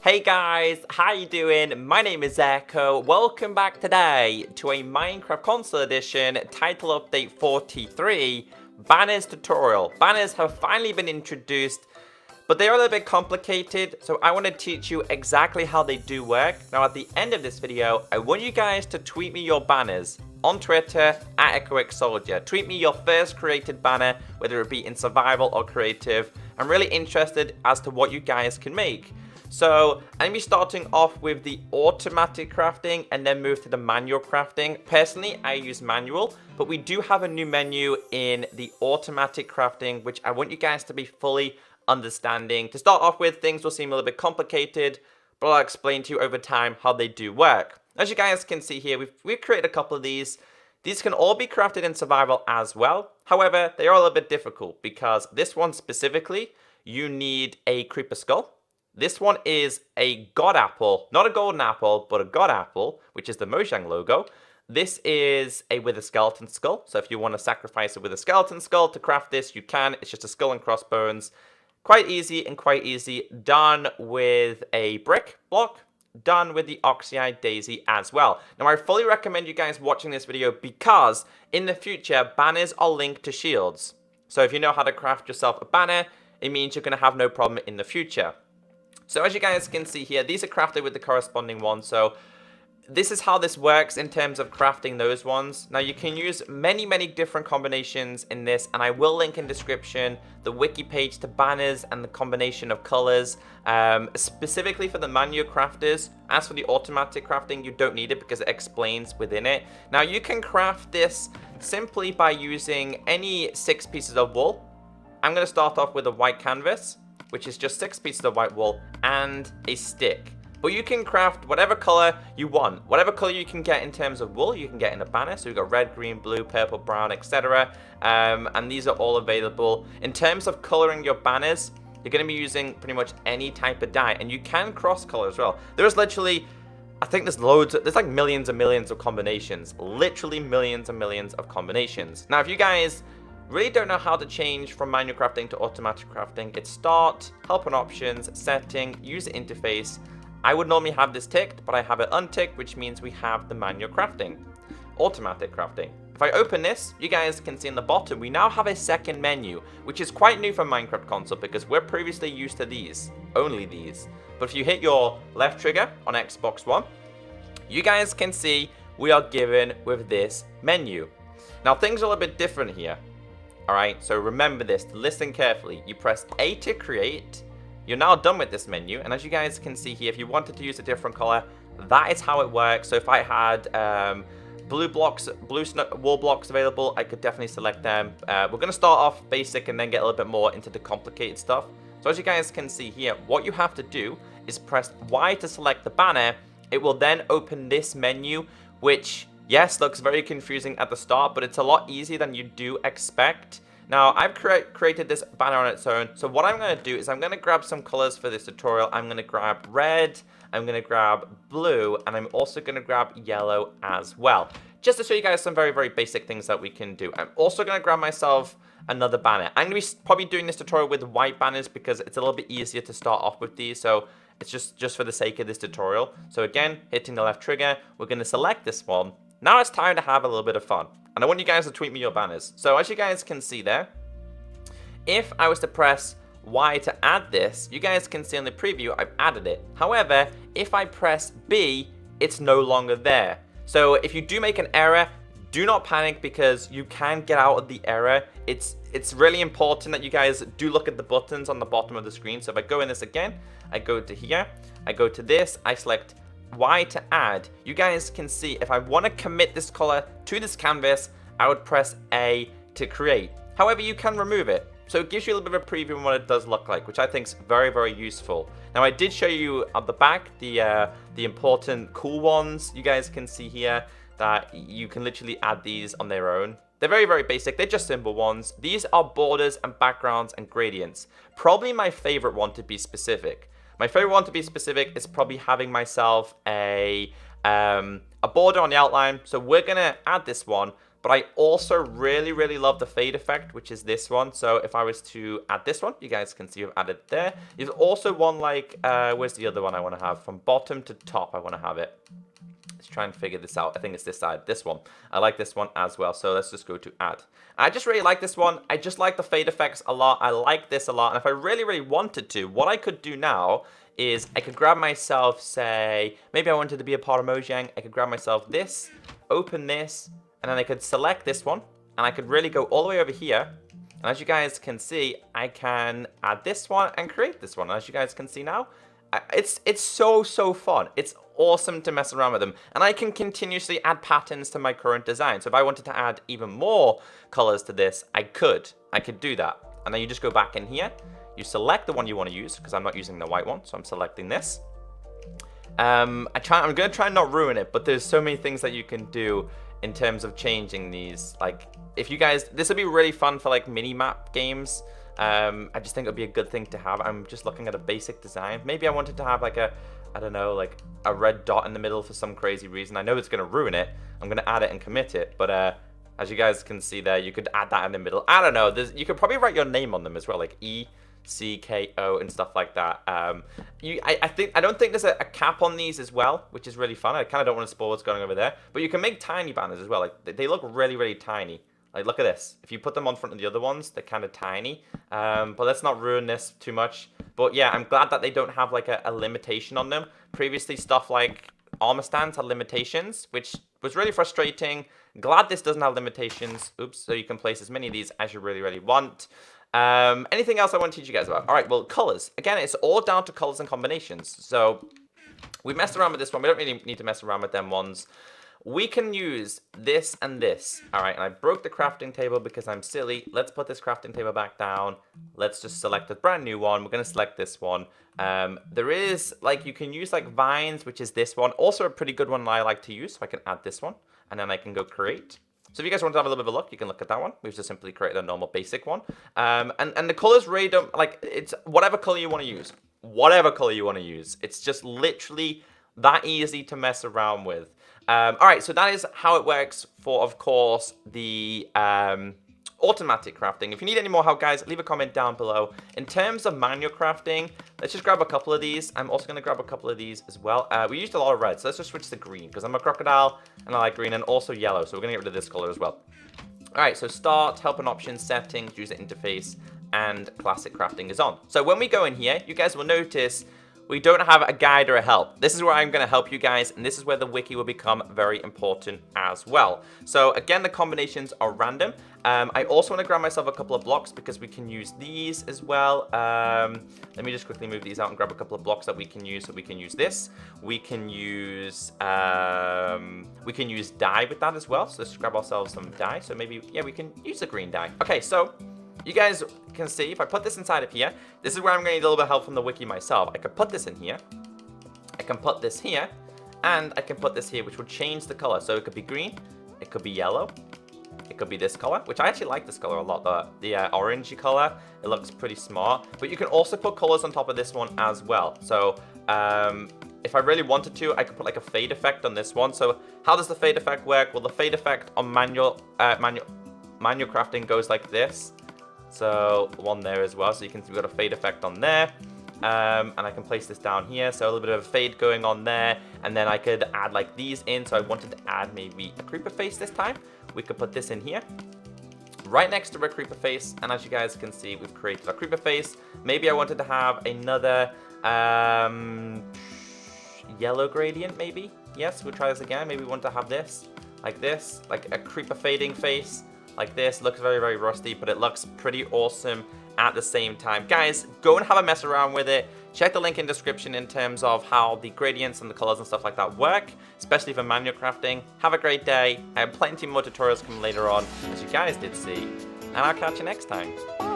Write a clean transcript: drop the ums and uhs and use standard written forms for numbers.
Hey guys, how you doing? My name is Echo. Welcome back today to a Minecraft Console Edition title update 43 banners tutorial. Banners have finally been introduced, but they are a little bit complicated, so I want to teach you exactly how they do work. Now at the end of this video, I want you guys to tweet me your banners on Twitter at EchoXSoldier. Tweet me your first created banner, whether it be in survival or creative. I'm really interested as to what you guys can make. So I'm going to be starting off with the automatic crafting and then move to the manual crafting. Personally, I use manual, but we do have a new menu in the automatic crafting, which I want you guys to be fully understanding. To start off with, things will seem a little bit complicated, but I'll explain to you over time how they do work. As you guys can see here, we've created a couple of these. These can all be crafted in survival as well. However, they are a little bit difficult because this one specifically, you need a creeper skull. This one is a god apple, not a golden apple, but a god apple, which is the Mojang logo. This is with a skeleton skull. So if you want to sacrifice it with a skeleton skull to craft this, you can. It's just a skull and crossbones. Quite easy and quite easy. Done with a brick block. Done with the Oxeye Daisy as well. Now I fully recommend you guys watching this video because in the future, banners are linked to shields. So if you know how to craft yourself a banner, it means you're going to have no problem in the future. So as you guys can see here, these are crafted with the corresponding ones. So this is how this works in terms of crafting those ones. Now you can use many different combinations in this, and I will link in description the wiki page to banners and the combination of colors, specifically for the manual crafters. As for the automatic crafting, you don't need it because it explains within it. Now you can craft this simply by using any 6 pieces of wool. I'm going to start off with a white canvas, which is just 6 pieces of white wool and a stick. But you can craft whatever color you want. Whatever color you can get in terms of wool, you can get in a banner. So you've got red, green, blue, purple, brown, etc. And these are all available. In terms of coloring your banners, you're going to be using pretty much any type of dye. And you can cross color as well. There's literally, I think there's like millions and millions of combinations. Literally millions and millions of combinations. Now, if you guys really don't know how to change from manual crafting to automatic crafting, it's start, help and options, setting, user interface. I would normally have this ticked, but I have it unticked, which means we have the manual crafting, automatic crafting. If I open this, you guys can see in the bottom, we now have a second menu, which is quite new for Minecraft console because we're previously used to these, only these. But if you hit your left trigger on Xbox One, you guys can see we are given with this menu. Now things are a little bit different here. Alright, so remember this, listen carefully. You press A to create. You're now done with this menu, and as you guys can see here, if you wanted to use a different color, that is how it works. So if I had blue wool blocks available, I could definitely select them. We're going to start off basic and then get a little bit more into the complicated stuff. So as you guys can see here, what you have to do is press Y to select the banner. It will then open this menu, which, yes, looks very confusing at the start, but it's a lot easier than you do expect. Now, I've created this banner on its own, so what I'm going to do is I'm going to grab some colors for this tutorial. I'm going to grab red, I'm going to grab blue, and I'm also going to grab yellow as well, just to show you guys some very basic things that we can do. I'm also going to grab myself another banner. I'm going to be probably doing this tutorial with white banners because it's a little bit easier to start off with these, so it's just for the sake of this tutorial. So again, hitting the left trigger, we're going to select this one. Now it's time to have a little bit of fun. And I want you guys to tweet me your banners. So as you guys can see there, if I was to press Y to add this, you guys can see in the preview, I've added it. However, if I press B, it's no longer there. So if you do make an error, do not panic because you can get out of the error. It's really important that you guys do look at the buttons on the bottom of the screen. So if I go in this again, I go to here, I go to this, I select Y to add. You guys can see if I want to commit this color to this canvas, I would press A to create. However, you can remove it. So it gives you a little bit of a preview of what it does look like, which I think is very useful. Now I did show you at the back the important cool ones. You guys can see here that you can literally add these on their own. They're very basic. They're just simple ones. These are borders and backgrounds and gradients. Probably my favorite one to be specific. My favorite one to be specific is probably having myself a border on the outline. So we're going to add this one, but I also really love the fade effect, which is this one. So if I was to add this one, you guys can see I've added there. There's also one like, where's the other one I want to have? From bottom to top, I want to have it. Let's try and figure this out. I think it's this side, this one. I like this one as well, so let's just go to add. I just really like this one. I just like the fade effects a lot. I like this a lot, and if I really wanted to, what I could do now is I could grab myself, say, maybe I wanted to be a part of Mojang. I could grab myself this, open this, and then I could select this one, and I could really go all the way over here. And as you guys can see, I can add this one and create this one. And as you guys can see now, it's so fun. It's awesome to mess around with them. And I can continuously add patterns to my current design. So if I wanted to add even more colors to this, I could do that. And then you just go back in here. You select the one you want to use, because I'm not using the white one, so I'm selecting this. I'm going to try and not ruin it, but there's so many things that you can do in terms of changing these. Like, if you guys, this would be really fun for like mini-map games. I just think it would be a good thing to have. I'm just looking at a basic design. Maybe I wanted to have like a, I don't know, like a red dot in the middle for some crazy reason. I know it's going to ruin it. I'm going to add it and commit it, but as you guys can see there, you could add that in the middle. I don't know. You could probably write your name on them as well, like ECKO and stuff like that. I don't think there's a cap on these as well, which is really fun. I kind of don't want to spoil what's going over there, but you can make tiny banners as well. Like they look really tiny. Like look at this. If you put them on front of the other ones, they're kind of tiny. But let's not ruin this too much. But yeah, I'm glad that they don't have like a limitation on them. Previously, stuff like armor stands had limitations, which was really frustrating. Glad this doesn't have limitations. Oops. So you can place as many of these as you really want. Anything else I want to teach you guys about? All right, well, colors. Again, it's all down to colors and combinations. So we messed around with this one. We don't really need to mess around with them ones. We can use this and this. All right, and I broke the crafting table because I'm silly. Let's put this crafting table back down. Let's just select a brand new one. We're going to select this one. There is, like, you can use, like, vines, which is this one. Also a pretty good one I like to use, so I can add this one. And then I can go create. So if you guys want to have a little bit of a look, you can look at that one. We've just simply created a normal basic one. And the colors really don't, like, it's whatever color you want to use. Whatever color you want to use. It's just literally that easy to mess around with. All right, so that is how it works for, of course, the automatic crafting. If you need any more help, guys, leave a comment down below. In terms of manual crafting, let's just grab a couple of these. I'm also going to grab a couple of these as well. We used a lot of red, so let's just switch to green, because I'm a crocodile, and I like green, and also yellow, so we're going to get rid of this color as well. All right, so start, help and options, settings, user interface, and classic crafting is on. So when we go in here, you guys will notice we don't have a guide or a help. This is where I'm going to help you guys, and this is where the wiki will become very important as well. So again, the combinations are random. I also want to grab myself a couple of blocks because we can use these as well. Let me just quickly move these out and grab a couple of blocks that we can use. So we can use this. We can use dye with that as well. So let's grab ourselves some dye. So maybe, yeah, we can use the green dye. Okay, so you guys can see, if I put this inside of here, this is where I'm going to need a little bit of help from the wiki myself. I could put this in here, I can put this here, and I can put this here, which will change the color. So it could be green, it could be yellow, it could be this color, which I actually like this color a lot, the orangey color. It looks pretty smart. But you can also put colors on top of this one as well. So if I really wanted to, I could put like a fade effect on this one. So how does the fade effect work? Well, the fade effect on manual crafting goes like this. So one there as well, so you can see we've got a fade effect on there, and I can place this down here, so a little bit of a fade going on there, and then I could add like these in. So I wanted to add maybe a creeper face this time. We could put this in here, right next to a creeper face, and as you guys can see, we've created a creeper face. Maybe I wanted to have another yellow gradient, maybe. Yes, we'll try this again. Maybe we want to have this, like a creeper fading face. Like this. Looks very rusty, but it looks pretty awesome at the same time. Guys, go and have a mess around with it. Check the link in description in terms of how the gradients and the colors and stuff like that work, especially for manual crafting. Have a great day. I have plenty more tutorials coming later on, as you guys did see, and I'll catch you next time. Bye.